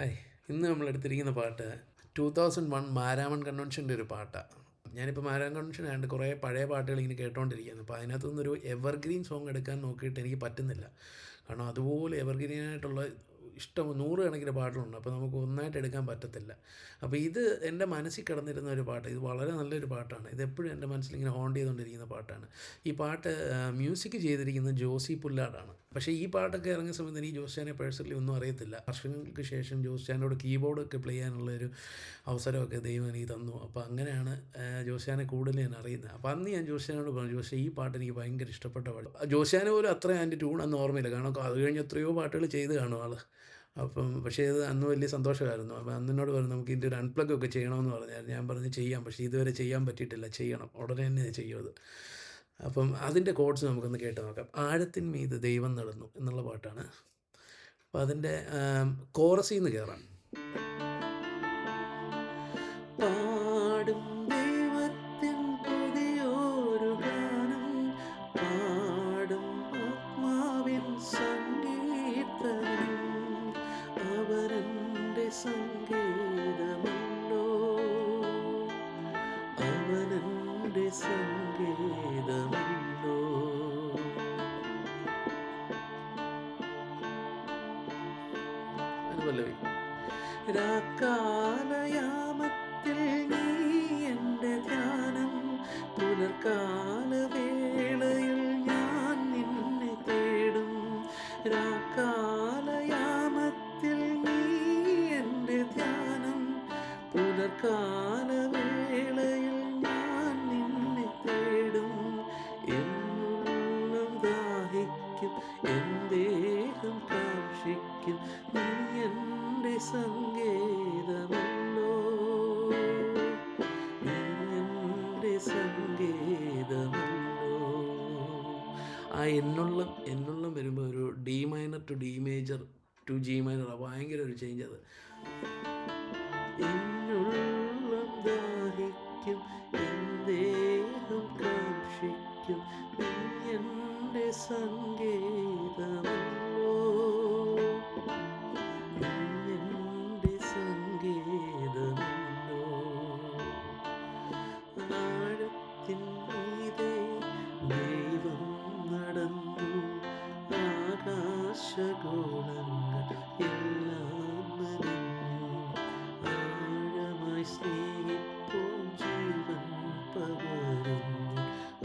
Hi, ഇന്ന് നമ്മളെടുത്തിരിക്കുന്ന പാട്ട് 2001 മാരാമൺ കൺവെൻഷൻ്റെ ഒരു പാട്ടാണ്. ഞാനിപ്പോൾ മാരാമൺ കൺവെൻഷൻ ആയതുകൊണ്ട് കുറേ പഴയ പാട്ടുകൾ ഇങ്ങനെ കേട്ടുകൊണ്ടിരിക്കുകയാണ്. അപ്പോൾ അതിനകത്തുനിന്നൊരു എവർഗ്രീൻ സോങ് എടുക്കാൻ നോക്കിയിട്ട് എനിക്ക് പറ്റുന്നില്ല. കാരണം അതുപോലെ എവർഗ്രീനായിട്ടുള്ള ഇഷ്ടം 100 കണക്കിന് പാട്ടുകളുണ്ട്. അപ്പോൾ നമുക്ക് ഒന്നായിട്ട് എടുക്കാൻ പറ്റത്തില്ല. അപ്പോൾ ഇത് എൻ്റെ മനസ്സിൽ കിടന്നിരുന്ന ഒരു പാട്ട്. ഇത് വളരെ നല്ലൊരു പാട്ടാണ്. ഇതെപ്പോഴും എൻ്റെ മനസ്സിലിങ്ങനെ ഹോണ്ട് ചെയ്തുകൊണ്ടിരിക്കുന്ന പാട്ടാണ്. ഈ പാട്ട് മ്യൂസിക് ചെയ്തിരിക്കുന്നത് ജോസി പുല്ലാടാണ്. പക്ഷേ ഈ പാട്ടൊക്കെ ഇറങ്ങിയ സമയത്ത് എനിക്ക് ജോസ് പേഴ്സണലി ഒന്നും അറിയത്തില്ല. വർഷങ്ങൾക്ക് ശേഷം ജോസ് കീബോർഡൊക്കെ പ്ലേ ചെയ്യാനുള്ളൊരു അവസരമൊക്കെ ദൈവം എനിക്ക് തന്നു. അപ്പോൾ അങ്ങനെയാണ് ജോസ് കൂടുതൽ ഞാൻ അറിയുന്നത്. അപ്പോൾ അന്ന് ഞാൻ ജോസ് പറഞ്ഞു, ഈ പാട്ട് എനിക്ക് ഭയങ്കര ഇഷ്ടപ്പെട്ട പാട്ട്. ജോസ് പോലും അത്രയും അതിൻ്റെ ട്യൂൺ അന്ന് ഓർമ്മയില്ല. കാരണം അത് കഴിഞ്ഞ് എത്രയോ പാട്ടുകൾ ചെയ്ത് കാണും ആൾ. അപ്പം പക്ഷേ ഇത് അന്ന് വലിയ സന്തോഷമായിരുന്നു. അപ്പോൾ അന്നിനോട് പറഞ്ഞു നമുക്ക് ഇതിൻ്റെ ഒരു അൺപ്ലഗ് ഒക്കെ ചെയ്യണമെന്ന് പറഞ്ഞാൽ ഞാൻ പറഞ്ഞു ചെയ്യാം, പക്ഷേ ഇതുവരെ ചെയ്യാൻ പറ്റിയിട്ടില്ല, ചെയ്യണം, ഉടനെ തന്നെ ചെയ്യുമത്. അപ്പം അതിൻ്റെ കോഡ്സ് നമുക്കൊന്ന് കേട്ട് നോക്കാം. ആഴത്തിന്മീത് ദൈവം നടന്നു എന്നുള്ള പാട്ടാണ്. അപ്പോൾ അതിൻ്റെ കോറസിൽ നിന്ന് കയറാം. പാടും ദൈവത്തിൻ പുതിയൊരു ഗാനം, പാടും ആത്മാവിൻ സംഗീതം, അവനെൻ്റെ സംഗീതമല്ലോ, അവനെൻ്റെ സംഗീതമല്ലോ. അതുപോലെ രാക്കാലയാമത്തിൽ നീ എൻ്റെ ധ്യാനം, പുലർക്കാല വേളയിൽ ഞാൻ നിന്നെ തേടും. രാക്കാലയാമത്തിൽ നീ എൻ്റെ ധ്യാനം, പുലർക്കാല വേളയിൽ ഞാൻ നിന്നെ തേടും. എന്നുള്ളം ദാഹിക്കും, എൻ ദേഹം കാക്ഷിക്കും, നീ എൻ്റെ സംഗീതമല്ലോ, നീ എൻ്റെ സംഗീതമല്ലോ. ആ എന്നുള്ളം വരുമ്പോൾ ഒരു D minor to D major to G minor, ഭയങ്കര ഒരു ചേഞ്ച് അത്. എന്നുള്ളം ദാഹിക്കും, എൻ ദേഹം കാക്ഷിക്കും, നീ എൻ്റെ സംഗീതമല്ലോ, നീ എൻ്റെ സംഗീതമല്ലോ. ആഴത്തിൻ മീതെ ദൈവം നടന്നു, ആകാശഗോളങ്ങൾ എല്ലാം നനഞ്ഞു, ആഴമായി സ്നേഹിപ്പോൾ ജീവൻ പകരുന്നു,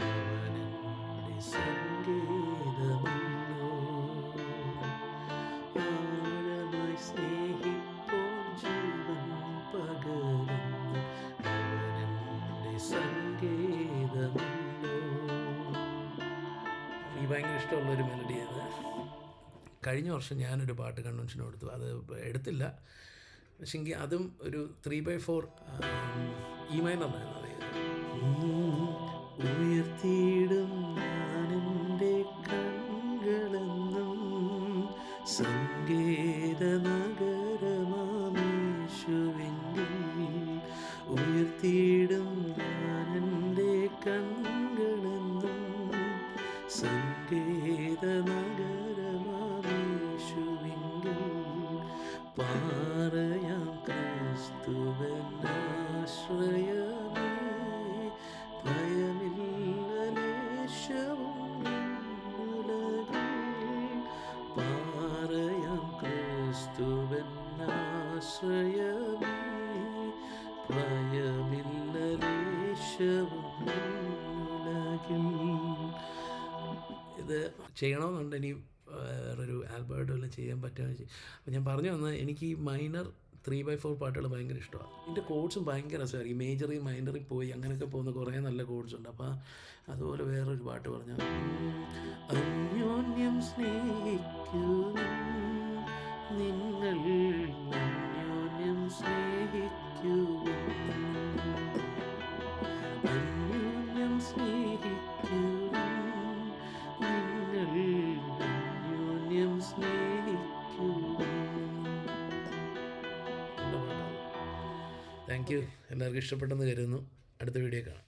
അവനെൻ്റെ സംഗീതമല്ലോ, ആഴമായി സ്നേഹിപ്പോൾ ജീവൻ പകരുന്നു, അവനെൻ്റെ സംഗീതമല്ലോ. എനിക്ക് ഭയങ്കര ഇഷ്ടമുള്ളൊരു മെലഡി അത്. കഴിഞ്ഞ വർഷം ഞാനൊരു പാട്ട് കൺവെൻഷന് കൊടുത്തു, അത് എടുത്തില്ല. പക്ഷെങ്കിൽ അതും ഒരു 3/4 ഇ മൈനറിനാണ് അറിയുന്നത്. ഉയർത്തിയിടും ഞാനെൻ്റെ കണ്ണുകളെന്നും സംഗീത നഗരമാമേശുവെങ്കിൽ, ഉയർത്തിയിടും ഞാനെൻ്റെ കണ്ണുകളെന്നും സംഗീത നഗരമാമേശുവെങ്കിൽ, പാറയാം ക്രിസ്തുവനാശ്രയമേ, ഭയമില്ല ലേശവും ഉലകിൽ, പാറയാം ക്രിസ്തുവനാശ്രയമേ, ഭയമില്ല ലേശവും ഉലകിൽ. ഇത് ചെയ്യണമെന്നുണ്ട്, ഇനി വേറൊരു ആൽബർട്ട് വല്ലതും ചെയ്യാൻ പറ്റുമെന്ന് വെച്ചാൽ. അപ്പോൾ ഞാൻ പറഞ്ഞു വന്നത് എനിക്ക് ഈ മൈനർ 3/4 പാട്ടുകൾ ഭയങ്കര ഇഷ്ടമാണ്. ഇതിൻ്റെ കോഡ്സും ഭയങ്കര രസമായിരിക്കും. ഈ മേജറിൽ മൈനറിൽ പോയി അങ്ങനെയൊക്കെ പോകുന്ന കുറേ നല്ല കോഡ്സ് ഉണ്ട്. അപ്പോൾ അതുപോലെ വേറൊരു പാട്ട് പറഞ്ഞാൽ, അന്യോന്യം സ്നേഹിക്കൂ നിങ്ങൾ, അന്യോന്യം സ്നേഹിക്കൂ, അന്യോന്യം സ്നേഹിക്കൂ നിങ്ങൾ, അന്യോന്യം സ്നേഹിക്കൂ. Thank you. എല്ലാവർക്കും ഇഷ്ടപ്പെട്ടെന്ന് കരുതുന്നു. അടുത്ത വീഡിയോ കാണാം.